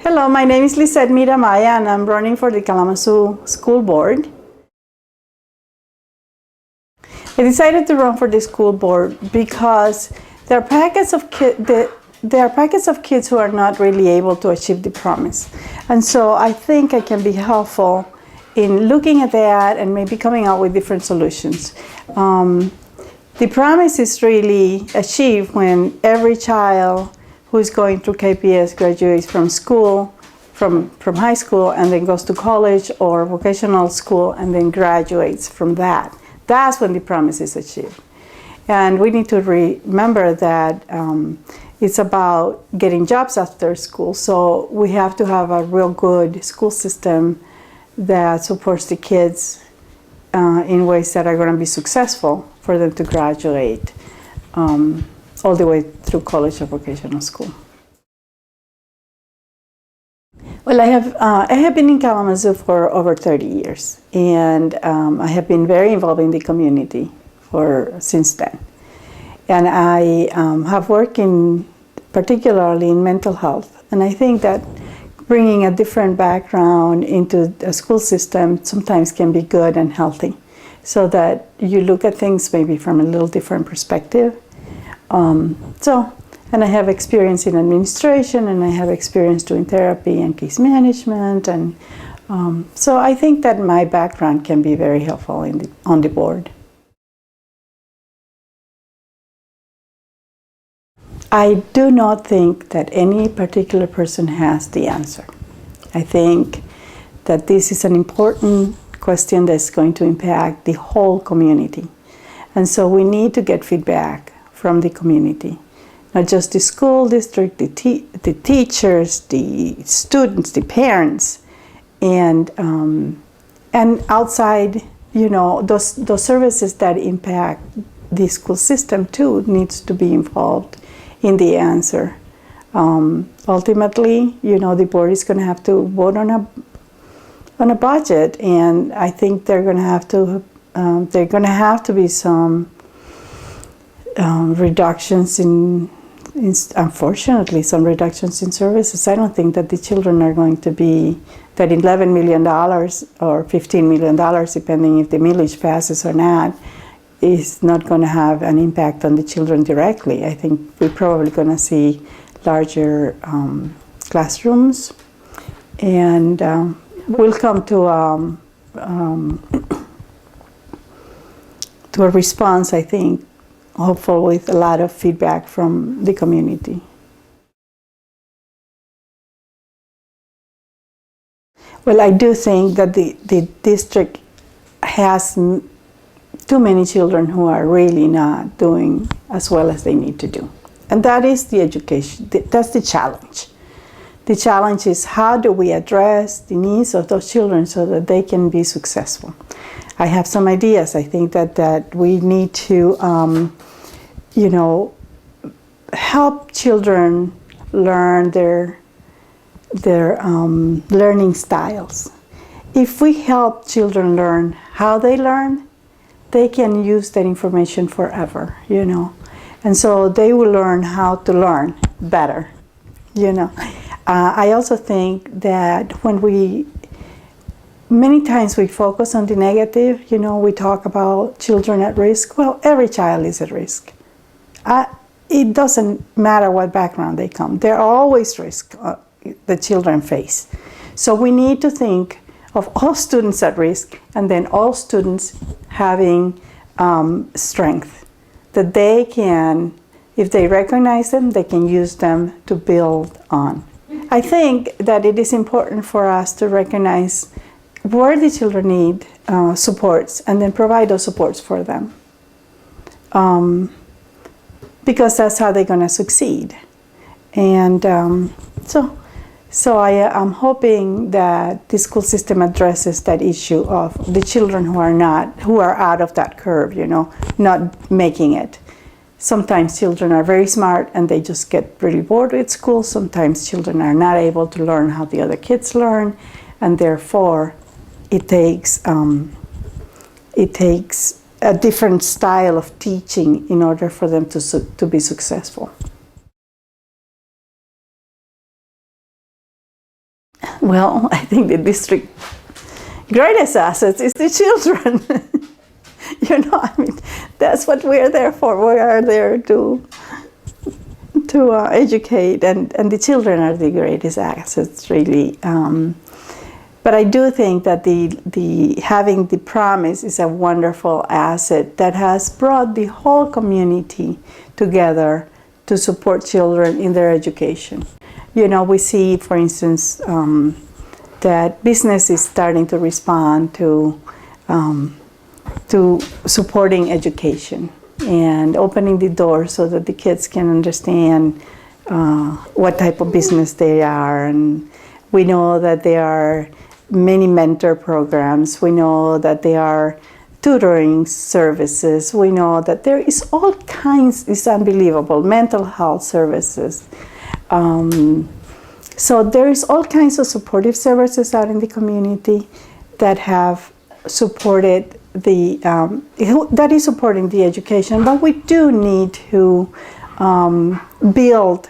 Hello, my name is Lissette Mira-Amaya and I'm running for the Kalamazoo School Board. I decided to run for the school board because there are packets of kids who are not really able to achieve the promise. And so I think I can be helpful in looking at that and maybe coming up with different solutions. The promise is really achieved when every child who is going through KPS graduates from school, from high school, and then goes to college or vocational school and then graduates from that. That's when the promise is achieved. And we need to remember that it's about getting jobs after school. So we have to have a real good school system that supports the kids in ways that are going to be successful for them to graduate all the way through college or vocational school. Well, I have been in Kalamazoo for over 30 years, and I have been very involved in the community since then. And I have worked particularly in mental health, and I think that bringing a different background into a school system sometimes can be good and healthy, so that you look at things maybe from a little different perspective. And I have experience in administration, and I have experience doing therapy and case management, and so I think that my background can be very helpful on the board. I do not think that any particular person has the answer. I think that this is an important question that's going to impact the whole community, and so we need to get feedback from the community. Not just the school district, the teachers, the students, the parents, and outside, those services that impact the school system too needs to be involved in the answer. Ultimately, the board is going to have to vote on a budget, and I think they're going to have to be some reductions unfortunately, some reductions in services. I don't think that the children are going to be, that $11 million or $15 million, depending if the millage passes or not, is not going to have an impact on the children directly. I think we're probably going to see larger classrooms, and we'll come to a response, I think, hopeful, with a lot of feedback from the community. Well, I do think that the district has too many children who are really not doing as well as they need to do. And that is the education, that's the challenge. The challenge is, how do we address the needs of those children so that they can be successful? I have some ideas. I think that we need to help children learn their learning styles. If we help children learn how they learn, they can use that information forever, and so they will learn how to learn better, I also think that many times we focus on the negative, we talk about children at risk. Well, every child is at risk. It doesn't matter what background they come. There are always risks that children face. So we need to think of all students at risk, and then all students having strength that they can, if they recognize them, they can use them to build on. I think that it is important for us to recognize where the children need supports, and then provide those supports for them. Because that's how they're going to succeed. And so I'm hoping that the school system addresses that issue of the children who are out of that curve, not making it. Sometimes children are very smart and they just get really bored with school. Sometimes children are not able to learn how the other kids learn, and therefore it takes a different style of teaching in order for them to be successful. Well, I think the district greatest assets is the children. I mean, that's what we're there for. We are there to educate, and the children are the greatest assets, really. But I do think that the having the promise is a wonderful asset that has brought the whole community together to support children in their education. We see, for instance, that business is starting to respond to supporting education and opening the door so that the kids can understand what type of business they are. And we know that there are many mentor programs. We know that there are tutoring services. We know that there is all kinds, it's unbelievable, mental health services. So there is all kinds of supportive services out in the community that have supported that is supporting the education. But we do need to build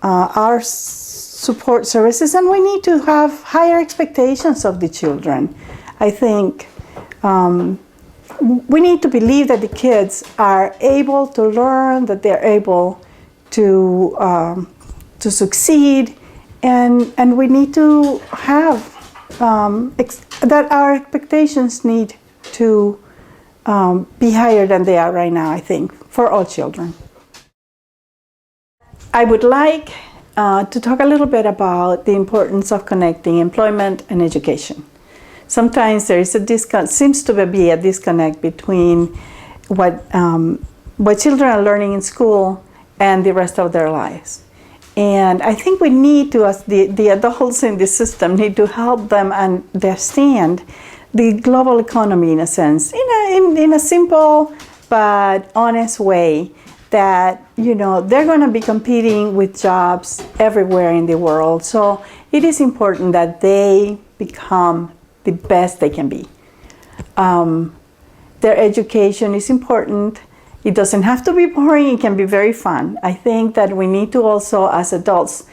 our support services, and we need to have higher expectations of the children. I think we need to believe that the kids are able to learn, that they're able to succeed, and we need to have that our expectations need to be higher than they are right now, I think, for all children. I would like to talk a little bit about the importance of connecting employment and education. Sometimes there is seems to be a disconnect between what children are learning in school and the rest of their lives. And I think we need to, as the adults in the system, need to help them understand the global economy, in a sense, in a simple but honest way, that they're going to be competing with jobs everywhere in the world. So it is important that they become the best they can be. Their education is important. It doesn't have to be boring. It can be very fun. I think that we need to also, as adults,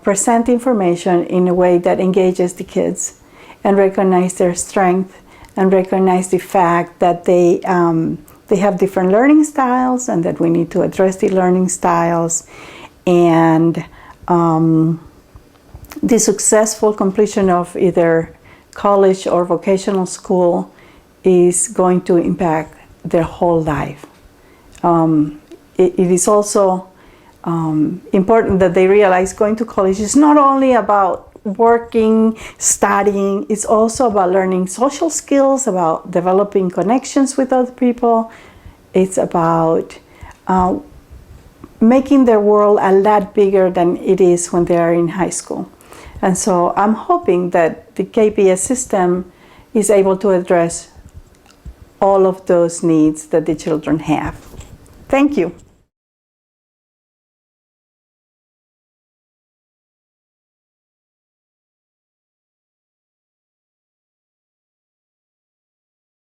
present information in a way that engages the kids and recognize their strength and recognize the fact that they have different learning styles and that we need to address the learning styles. And the successful completion of either college or vocational school is going to impact their whole life. It is also important that they realize going to college is not only about working, studying, it's also about learning social skills, about developing connections with other people. It's about making their world a lot bigger than it is when they are in high school. And so I'm hoping that the KPS system is able to address all of those needs that the children have. Thank you.